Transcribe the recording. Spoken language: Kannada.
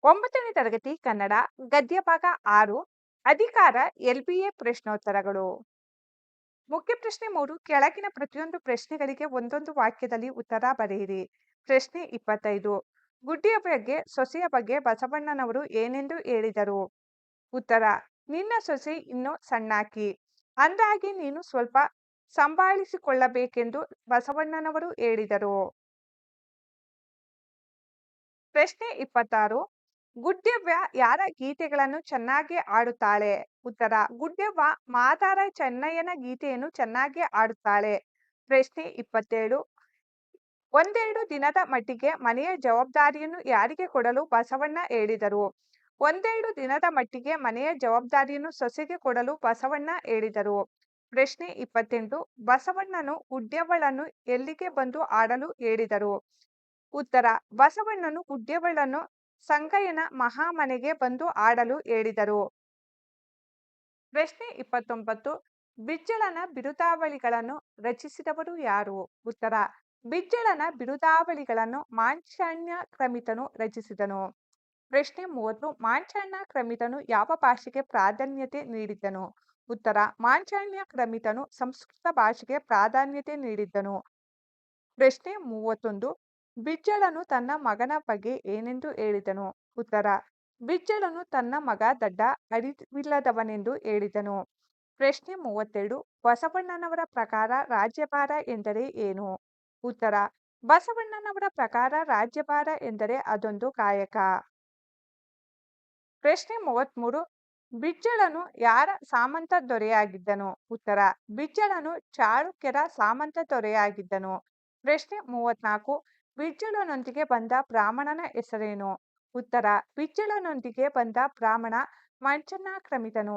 9ನೇ ತರಗತಿ ಕನ್ನಡ ಗದ್ಯ ಭಾಗ 6 ಅಧಿಕಾರ ಎಲ್ಬಿಎ ಪ್ರಶ್ನೋತ್ತರಗಳು. ಮುಖ್ಯ ಪ್ರಶ್ನೆ 3 ಕೆಳಗಿನ ಪ್ರತಿಯೊಂದು ಪ್ರಶ್ನೆಗಳಿಗೆ ಒಂದೊಂದು ವಾಕ್ಯದಲ್ಲಿ ಉತ್ತರ ಬರೆಯಿರಿ. ಪ್ರಶ್ನೆ 25 ಗುಡ್ಡಿಯ ಬಗ್ಗೆ ಸೊಸೆಯ ಬಗ್ಗೆ ಬಸವಣ್ಣನವರು ಏನೆಂದು ಹೇಳಿದರು? ಉತ್ತರ: ನಿನ್ನ ಸೊಸೆ ಇನ್ನೂ ಸಣ್ಣಾಕಿ, ಅಂದಾಗೆ ನೀನು ಸ್ವಲ್ಪ ಸಂಭಾಳಿಸಿಕೊಳ್ಳಬೇಕೆಂದು ಬಸವಣ್ಣನವರು ಹೇಳಿದರು. ಪ್ರಶ್ನೆ 26 ಗುಡ್ಡೆವ್ವ ಯಾರ ಗೀತೆಗಳನ್ನು ಚೆನ್ನಾಗಿ ಹಾಡುತ್ತಾಳೆ? ಉತ್ತರ: ಗುಡ್ಡೆವ್ವ ಮಾದಾರ ಚೆನ್ನಯ್ಯನ ಗೀತೆಯನ್ನು ಚೆನ್ನಾಗಿ ಹಾಡುತ್ತಾಳೆ. ಪ್ರಶ್ನೆ 27 ಒಂದೆರಡು ದಿನದ ಮಟ್ಟಿಗೆ ಮನೆಯ ಜವಾಬ್ದಾರಿಯನ್ನು ಯಾರಿಗೆ ಕೊಡಲು ಬಸವಣ್ಣ ಹೇಳಿದರು? ಒಂದೆರಡು ದಿನದ ಮಟ್ಟಿಗೆ ಮನೆಯ ಜವಾಬ್ದಾರಿಯನ್ನು ಸೊಸೆಗೆ ಕೊಡಲು ಬಸವಣ್ಣ ಹೇಳಿದರು. ಪ್ರಶ್ನೆ 28 ಬಸವಣ್ಣನು ಗುಡ್ಡೆವ್ವಳನ್ನು ಎಲ್ಲಿಗೆ ಬಂದು ಹಾಡಲು ಹೇಳಿದರು? ಉತ್ತರ: ಬಸವಣ್ಣನು ಗುಡ್ಡೆವ್ವಳನ್ನು ಸಂಗಯ್ಯನ ಮಹಾಮನೆಗೆ ಬಂದು ಹಾಡಲು ಹೇಳಿದರು. ಪ್ರಶ್ನೆ 29 ಬಿಜ್ಜಳನ ಬಿರುದಾವಳಿಗಳನ್ನು ರಚಿಸಿದವರು ಯಾರು? ಉತ್ತರ: ಬಿಜ್ಜಳನ ಬಿರುದಾವಳಿಗಳನ್ನು ಮಾಂಚಾಣ್ಯ ಕ್ರಮಿತನು ರಚಿಸಿದನು. ಪ್ರಶ್ನೆ 30 ಮಾಂಚಾಣ್ಯ ಕ್ರಮಿತನು ಯಾವ ಭಾಷೆಗೆ ಪ್ರಾಧಾನ್ಯತೆ ನೀಡಿದ್ದನು? ಉತ್ತರ: ಮಾಂಚಾಣ್ಯ ಕ್ರಮಿತನು ಸಂಸ್ಕೃತ ಭಾಷೆಗೆ ಪ್ರಾಧಾನ್ಯತೆ ನೀಡಿದ್ದನು. ಪ್ರಶ್ನೆ 31 ಬಿಜ್ಜಳನು ತನ್ನ ಮಗನ ಬಗ್ಗೆ ಏನೆಂದು ಹೇಳಿದನು? ಉತ್ತರ: ಬಿಜ್ಜಳನು ತನ್ನ ಮಗ ದಡ್ಡ, ಅರಿವಿಲ್ಲದವನೆಂದು ಹೇಳಿದನು. ಪ್ರಶ್ನೆ 32 ಬಸವಣ್ಣನವರ ಪ್ರಕಾರ ರಾಜ್ಯಭಾರ ಎಂದರೆ ಏನು? ಉತ್ತರ: ಬಸವಣ್ಣನವರ ಪ್ರಕಾರ ರಾಜ್ಯಭಾರ ಎಂದರೆ ಅದೊಂದು ಕಾಯಕ. ಪ್ರಶ್ನೆ 33 ಬಿಜ್ಜಳನು ಯಾರ ಸಾಮಂತ ದೊರೆಯಾಗಿದ್ದನು? ಉತ್ತರ: ಬಿಜ್ಜಳನು ಚಾಳುಕ್ಯರ ಸಾಮಂತ ದೊರೆಯಾಗಿದ್ದನು. ಪ್ರಶ್ನೆ 34 ಬಿಜ್ಜಳನೊಂದಿಗೆ ಬಂದ ಬ್ರಾಹ್ಮಣನ ಹೆಸರೇನು? ಉತ್ತರ: ಬಿಜ್ಜಳನೊಂದಿಗೆ ಬಂದ ಬ್ರಾಹ್ಮಣ ಮಂಚನಾಕ್ರಮಿತನು.